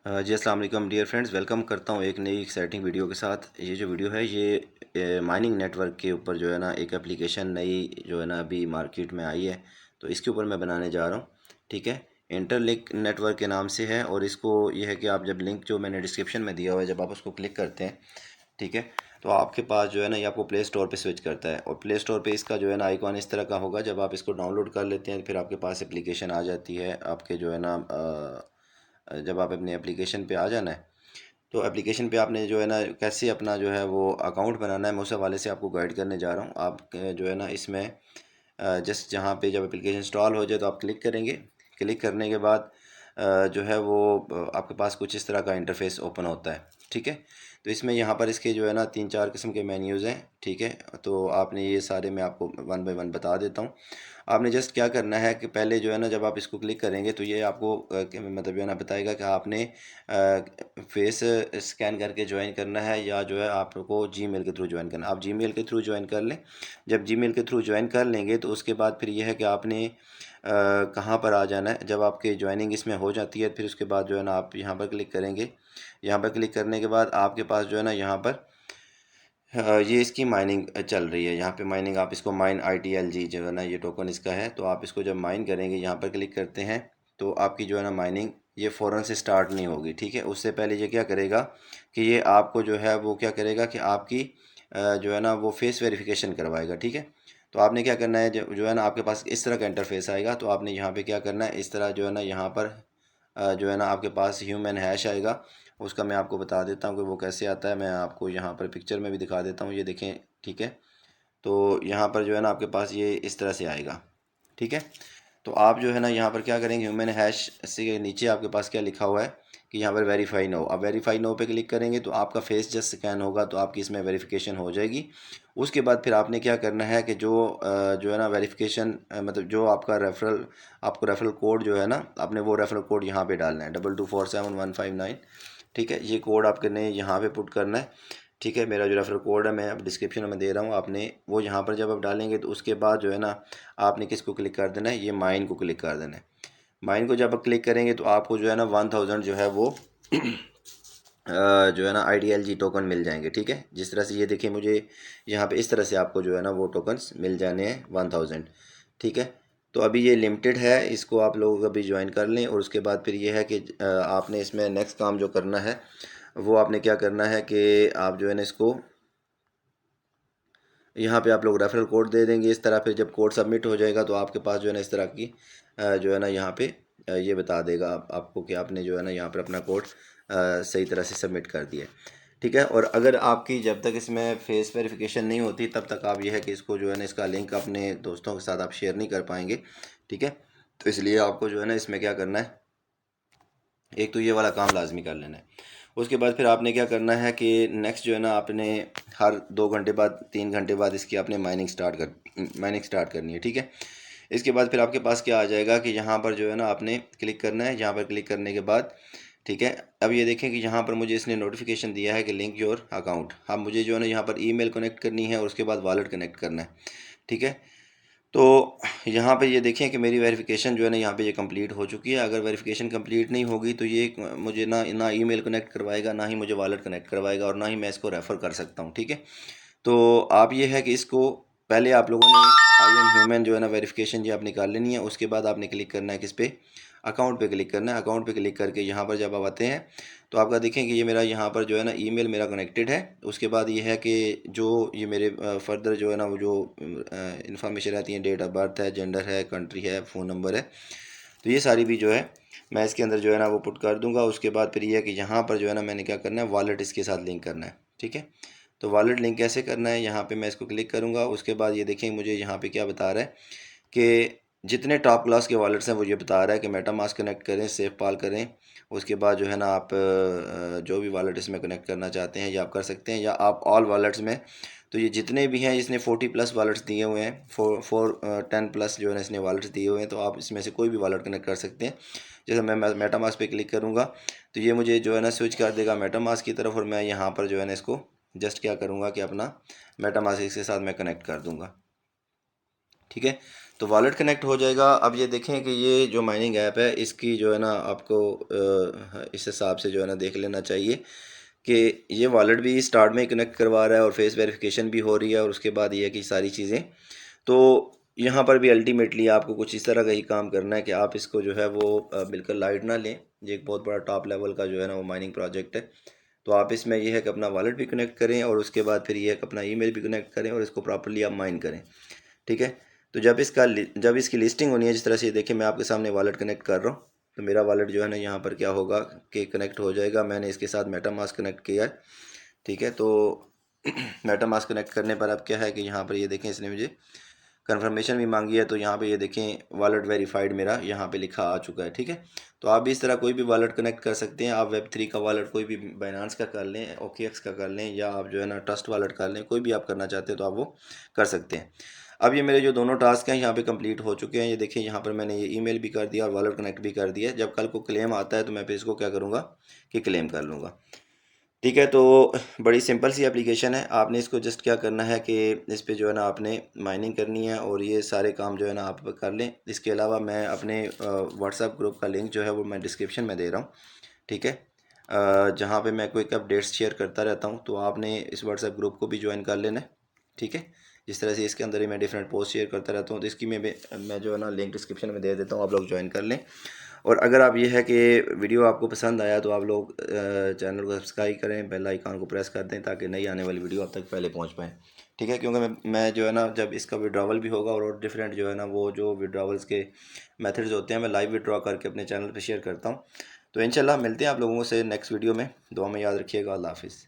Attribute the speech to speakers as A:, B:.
A: जी अस्सलाम वालेकुम dear friends, welcome करता हूँ एक नई एक्साइटिंग वीडियो के साथ। ये जो वीडियो है ये माइनिंग नेटवर्क के ऊपर जो है ना एक एप्लीकेशन नई जो है ना अभी मार्केट में आई है, तो इसके ऊपर मैं बनाने जा रहा हूँ। ठीक है, इंटरलिंक नेटवर्क के नाम से है और इसको ये है कि आप जब लिंक जो मैंने डिस्क्रिप्शन में दिया हुआ है जब आप उसको क्लिक करते हैं, ठीक है, तो आपके पास जो है ना ये आपको प्ले स्टोर पे स्विच करता है और प्ले स्टोर पे इसका जो है ना आइकॉन इस तरह का होगा। जब आप इसको डाउनलोड कर लेते हैं फिर आपके पास एप्लीकेशन आ जाती है आपके जो है ना जब आप अपने एप्लीकेशन पे आ जाना है तो एप्लीकेशन पे आपने जो है ना कैसे अपना जो है वो अकाउंट बनाना है, मैं उस हवाले से आपको गाइड करने जा रहा हूँ। आप जो है ना इसमें जस्ट जहाँ पे जब एप्लीकेशन इंस्टॉल हो जाए तो आप क्लिक करेंगे। क्लिक करने के बाद जो है वो आपके पास कुछ इस तरह का इंटरफेस ओपन होता है। ठीक है, तो इसमें यहाँ पर इसके जो है ना 3-4 किस्म के मेन्यूज़ हैं। ठीक है, तो आपने ये सारे मैं आपको वन बाय वन बता देता हूँ। आपने जस्ट क्या करना है कि पहले जो है ना जब आप इसको क्लिक करेंगे तो ये आपको मतलब जो है ना बताएगा कि आपने फेस स्कैन करके ज्वाइन करना है या जो है आपको जीमेल के थ्रू ज्वाइन करना है। आप जीमेल के थ्रू ज्वाइन कर लें। जब जीमेल के थ्रू ज्वाइन कर लेंगे तो उसके बाद फिर यह है कि आपने कहाँ पर आ जाना है। जब आपके ज्वाइनिंग इसमें हो जाती है फिर उसके बाद जो है ना आप यहाँ पर क्लिक करेंगे। यहाँ पर क्लिक करने के बाद आपके पास जो है ना यहाँ पर ये इसकी माइनिंग चल रही है। यहाँ पे माइनिंग आप इसको माइन ITLG जो है ना ये टोकन इसका है। तो आप इसको जब माइन करेंगे यहाँ पर क्लिक करते हैं तो आपकी जो है ना माइनिंग ये फ़ौरन से स्टार्ट नहीं होगी। ठीक है, उससे पहले ये क्या करेगा कि ये आपको जो है वो क्या करेगा कि आपकी जो है ना वो फेस वेरिफिकेशन करवाएगा। ठीक है, तो आपने क्या करना है जो है ना आपके पास इस तरह का इंटरफेस आएगा। तो आपने यहाँ पे क्या करना है, इस तरह जो है ना यहाँ पर जो है ना आपके पास ह्यूमन हैश आएगा। उसका मैं आपको बता देता हूँ कि वो कैसे आता है। मैं आपको यहाँ पर पिक्चर में भी दिखा देता हूँ, ये देखें। ठीक है, तो यहाँ पर जो है ना आपके पास ये इस तरह से आएगा। ठीक है, तो आप जो है ना यहाँ पर क्या करेंगे, ह्यूमन हैश से नीचे आपके पास क्या लिखा हुआ है कि यहाँ पर वेरीफाई नो। अब वेरीफाई नो पे क्लिक करेंगे तो आपका फेस जस्ट स्कैन होगा तो आपकी इसमें वेरिफिकेशन हो जाएगी। उसके बाद फिर आपने क्या करना है कि जो है ना वेरिफिकेशन मतलब जो आपका रेफरल आपको रेफरल कोड जो है ना आपने वो रेफरल कोड यहाँ पे डालना है 2247159। ठीक है, ये कोड आपने यहाँ पे पुट करना है। ठीक है, मेरा जो रेफरल कोड है मैं अब डिस्क्रिप्शन में दे रहा हूँ, आपने वो यहाँ पर जब आप डालेंगे तो उसके बाद जो है ना आपने किसको क्लिक कर देना है, ये माइन को क्लिक कर देना है। माइन को जब आप क्लिक करेंगे तो आपको जो है ना 1000 जो है वो जो है ना IDLG टोकन मिल जाएंगे। ठीक है, जिस तरह से ये देखिए मुझे यहाँ पे इस तरह से आपको जो है ना वो टोकन्स मिल जाने हैं 1000। ठीक है, तो अभी ये लिमिटेड है, इसको आप लोग अभी ज्वाइन कर लें और उसके बाद फिर ये है कि आपने इसमें नेक्स्ट काम जो करना है वो आपने क्या करना है कि आप जो है ना इसको यहाँ पे आप लोग रेफरल कोड दे देंगे इस तरह। फिर जब कोड सबमिट हो जाएगा तो आपके पास जो है ना इस तरह की जो है ना यहाँ पे ये बता देगा आपको कि आपने जो है ना यहाँ पर अपना कोड सही तरह से सबमिट कर दिया। ठीक है, और अगर आपकी जब तक इसमें फेस वेरिफिकेशन नहीं होती तब तक आप ये है कि इसको जो है ना इसका लिंक अपने दोस्तों के साथ आप शेयर नहीं कर पाएंगे। ठीक है, तो इसलिए आपको जो है ना इसमें क्या करना है, एक तो ये वाला काम लाजमी कर लेना है। उसके बाद फिर आपने क्या करना है कि नेक्स्ट जो है ना आपने हर 2 घंटे बाद 3 घंटे बाद इसकी आपने माइनिंग स्टार्ट करनी है। ठीक है, इसके बाद फिर आपके पास क्या आ जाएगा कि यहाँ पर जो है ना आपने क्लिक करना है। यहाँ पर क्लिक करने के बाद ठीक है, अब ये देखें कि यहाँ पर मुझे इसने नोटिफिकेशन दिया है कि लिंक योर अकाउंट। अब मुझे जो है ना यहाँ पर ईमेल कनेक्ट करनी है और उसके बाद वॉलेट कनेक्ट करना है। ठीक है, तो यहाँ पे ये देखें कि मेरी वेरिफिकेशन जो है ना यहाँ पे ये कंप्लीट हो चुकी है। अगर वेरिफिकेशन कंप्लीट नहीं होगी तो ये मुझे ना ईमेल कनेक्ट करवाएगा, ना ही मुझे वॉलेट कनेक्ट करवाएगा और ना ही मैं इसको रेफ़र कर सकता हूँ। ठीक है, तो आप ये है कि इसको पहले आप लोगों ने आई एम ह्यूमन जो है ना वेरिफिकेशन ये आप निकाल लेनी है। उसके बाद आपने क्लिक करना है किस पे, अकाउंट पे क्लिक करना है। अकाउंट पे क्लिक करके यहाँ पर जब आप आते हैं तो आपका देखें कि ये मेरा यहाँ पर जो है ना ईमेल मेरा कनेक्टेड है। उसके बाद ये है कि जो ये मेरे फर्दर जो है ना वो जो इन्फॉर्मेशन रहती है, डेट ऑफ बर्थ है, जेंडर है, कंट्री है, फ़ोन नंबर है, तो ये सारी भी जो है मैं इसके अंदर जो है ना वो पुट कर दूंगा। उसके बाद फिर ये है कि यहाँ पर जो है ना मैंने क्या करना है, वॉलेट इसके साथ लिंक करना है। ठीक है, तो वॉलेट लिंक कैसे करना है, यहाँ पे मैं इसको क्लिक करूँगा। उसके बाद ये देखेंगे मुझे यहाँ पे क्या बता रहा है कि जितने टॉप क्लास के वॉलेट्स हैं वो ये बता रहा है कि मेटामास्क कनेक्ट करें, सेफ पाल करें। उसके बाद जो है ना आप जो भी वॉलेट इसमें कनेक्ट करना चाहते हैं या आप कर सकते हैं, या आप ऑल वॉलेट्स में। तो ये जितने भी हैं इसने 40+ वॉलेट्स दिए हुए हैं, 10+ जो है ना इसने वॉलेट्स दिए हुए हैं, तो आप इसमें से कोई भी वॉलेट कनेक्ट कर सकते हैं। जैसे मैं मेटामास्क पे क्लिक करूँगा तो ये मुझे जो है ना स्विच कर देगा मेटामास्क की तरफ और मैं यहाँ पर जो है ना इसको जस्ट क्या करूँगा कि अपना मेटामास्क के साथ मैं कनेक्ट कर दूँगा। ठीक है, तो वॉलेट कनेक्ट हो जाएगा। अब ये देखें कि ये जो माइनिंग ऐप है इसकी जो है ना आपको इस हिसाब से जो है ना देख लेना चाहिए कि ये वॉलेट भी स्टार्ट में ही कनेक्ट करवा रहा है और फेस वेरिफिकेशन भी हो रही है, और उसके बाद ये है कि सारी चीज़ें। तो यहाँ पर भी अल्टीमेटली आपको कुछ इस तरह का ही काम करना है कि आप इसको जो है वो बिल्कुल लाइट ना लें। ये एक बहुत बड़ा टॉप लेवल का जो है ना वो माइनिंग प्रोजेक्ट है। तो आप इसमें यह है कि अपना वॉलेट भी कनेक्ट करें और उसके बाद फिर ये है कि अपना ईमेल भी कनेक्ट करें और इसको प्रॉपर्ली आप माइन करें। ठीक है। तो जब इसकी लिस्टिंग होनी है, जिस तरह से देखिए मैं आपके सामने वॉलेट कनेक्ट कर रहा हूँ, तो मेरा वॉलेट जो है ना यहाँ पर क्या होगा कि कनेक्ट हो जाएगा। मैंने इसके साथ मेटामास्क कनेक्ट किया है। ठीक है। तो मेटामास्क कनेक्ट करने पर अब क्या है कि यहाँ पर ये देखें इसने मुझे कंफर्मेशन भी मांगी है। तो यहाँ पे ये देखें वॉलेट वेरीफाइड मेरा यहाँ पे लिखा आ चुका है। ठीक है। तो आप भी इस तरह कोई भी वॉलेट कनेक्ट कर सकते हैं। आप वेब3 का वॉलेट कोई भी बाइनांस का कर लें, OKX का कर लें, या आप जो है ना ट्रस्ट वॉलेट कर लें, कोई भी आप करना चाहते हैं तो आप वो कर सकते हैं। अब ये मेरे जो दोनों टास्क हैं यहाँ पे कंप्लीट हो चुके हैं। ये देखिए यहाँ पर मैंने ये ईमेल भी कर दिया और वॉलेट कनेक्ट भी कर दिया। जब कल को क्लेम आता है तो मैं फिर इसको क्या करूँगा कि क्लेम कर लूँगा। ठीक है। तो बड़ी सिंपल सी एप्लीकेशन है। आपने इसको जस्ट क्या करना है कि इस पे जो है ना आपने माइनिंग करनी है और ये सारे काम जो है ना आप कर लें। इसके अलावा मैं अपने व्हाट्सएप ग्रुप का लिंक जो है वो मैं डिस्क्रिप्शन में दे रहा हूँ। ठीक है। जहाँ पे मैं क्विक अपडेट्स शेयर करता रहता हूँ, तो आपने इस व्हाट्सएप ग्रुप को भी ज्वाइन कर लेना है। ठीक है। जिस तरह से इसके अंदर ही मैं डिफरेंट पोस्ट शेयर करता रहता हूँ, तो इसकी मैं जो है ना लिंक डिस्क्रिप्शन में दे देता हूँ, आप लोग ज्वाइन कर लें। और अगर आप ये है कि वीडियो आपको पसंद आया तो आप लोग चैनल को सब्सक्राइब करें, बेल आइकन को प्रेस कर दें ताकि नई आने वाली वीडियो आप तक पहले पहुंच पाएँ। ठीक है। क्योंकि मैं जो है ना जब इसका विड्रॉवल भी होगा और डिफरेंट जो है ना वो जो विड्रॉवल्स के मेथड्स होते हैं मैं लाइव विड्रॉ करके अपने चैनल पर शेयर करता हूँ। तो इंशाल्लाह मिलते हैं आप लोगों से नेक्स्ट वीडियो में। दुआ में याद रखिएगा। अल्लाह हाफिज़।